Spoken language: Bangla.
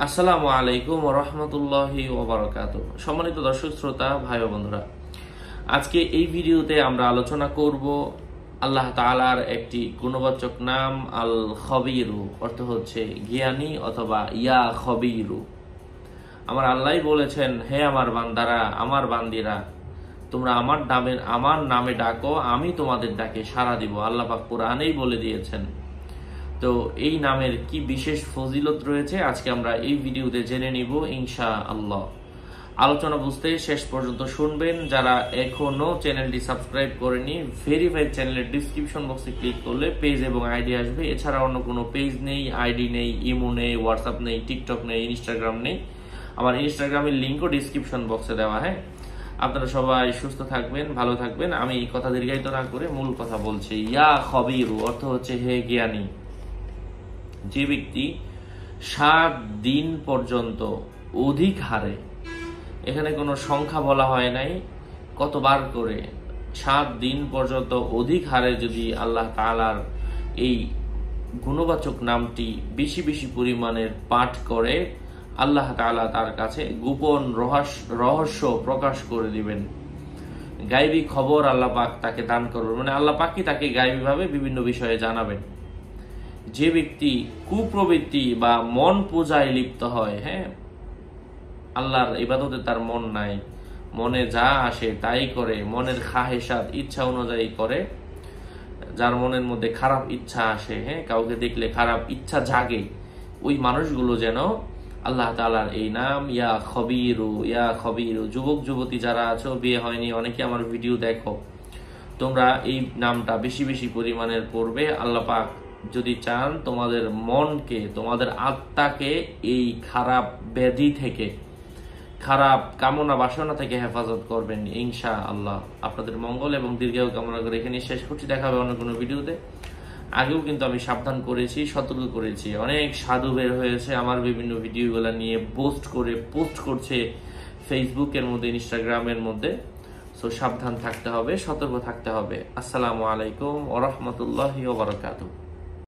আসসালামু আলাইকুম ওয়া রাহমাতুল্লাহি ওয়া বারাকাতুহু। সম্মানিত দর্শক শ্রোতা ভাই ও বন্ধুরা, আজকে এই ভিডিওতে আমরা আলোচনা করব আল্লাহ তাআলার একটি গুণবাচক নাম আল খবীরু, অর্থ হচ্ছে জ্ঞানী অথবা ইয়া খবীরু। আমার আল্লাহই বলেছেন, হে আমার বান্দারা, আমার বান্দিরা, তোমরা আমার নামে ডাকো, আমি তোমাদের ডাকে সাড়া দিব। আল্লাহ পাক কোরআনেই বলে দিয়েছেন। তো এই নামের কি বিশেষ ফজিলত রয়েছে আজকে আমরা এই ভিডিওতে জেনে নিব ইনশাআল্লাহ। আলোচনা বুঝতে শেষ পর্যন্ত শুনবেন। যারা এখনো চ্যানেলটি সাবস্ক্রাইব করেনি, ভেরিফাইড চ্যানেলের ডিসক্রিপশন বক্সে ক্লিক করলে পেজ এবং আইডি আসবে। এছাড়া অন্য কোনো পেজ নেই, আইডি নেই, ইমো নেই, হোয়াটসঅ্যাপ নেই, টিকটক নেই, ইনস্টাগ্রাম নেই। আমার ইনস্টাগ্রামের লিঙ্কও ডিসক্রিপশন বক্সে দেওয়া। হ্যাঁ, আপনারা সবাই সুস্থ থাকবেন, ভালো থাকবেন। আমি কথা দীর্ঘায়িত না করে মূল কথা বলছি। ইয়া খবীরু অর্থ হচ্ছে হে জ্ঞানী। যে ব্যক্তি 7 দিন পর্যন্ত অধিক হারে, এখানে কোনো সংখ্যা বলা হয় নাই, কতবার করে, 7 দিন পর্যন্ত অধিক হারে যদি আল্লাহ তাআলার এই গুণবাচক নামটি বেশি বেশি পরিমাণের পাঠ করে, আল্লাহ তাআলা তার কাছে গোপন রহস্য প্রকাশ করে দিবেন। গায়বী খবর আল্লাহ পাক তাকে দান করবেন, মানে আল্লাহ পাকই তাকে গায়বীভাবে বিভিন্ন বিষয়ে জানাবেন। যে ব্যক্তি কুপ্রবৃত্তি বা মন পূজায় লিপ্ত হয়, হ্যাঁ, আল্লাহর ইবাদতে তার মন নাই, মনে যা আসে তাই করে, মনের খাহেসাত ইচ্ছা অনুযায়ী করে, যার মনের মধ্যে খারাপ ইচ্ছা আসে, হ্যাঁ, কাউকে দেখলে খারাপ ইচ্ছা জাগে, ওই মানুষগুলো যেন আল্লাহ তাআলার এই নাম ইয়া খবীরু, ইয়া খবীরু। যুবক যুবতী যারা আছো, বিয়ে হয়নি, অনেকে আমার ভিডিও দেখো, তোমরা এই নামটা বেশি বেশি পরিমাণের পড়বে। আল্লাহ পাক যদি চান তোমাদের মনকে, তোমাদের আত্মাকে এই খারাপ ব্যাধি থেকে, খারাপ কামনা বাসনা থেকে হেফাজত করবেন ইনশাআল্লাহ। আপনাদের মঙ্গল এবং দীর্ঘায়ু কামনা করে এখানে শেষ করছি। দেখা হবে অন্য কোনো ভিডিওতে। আগেও কিন্তু আমি সাবধান করেছি, সতর্ক করেছি। অনেক সাধু বের হয়েছে আমার বিভিন্ন ভিডিওগুলো নিয়ে পোস্ট করছে ফেসবুকের মধ্যে, ইনস্টাগ্রামের মধ্যে। সো সাবধান থাকতে হবে, সতর্ক থাকতে হবে। আসসালামু আলাইকুম ওয়া রাহমাতুল্লাহি ওয়া বারাকাতুহু।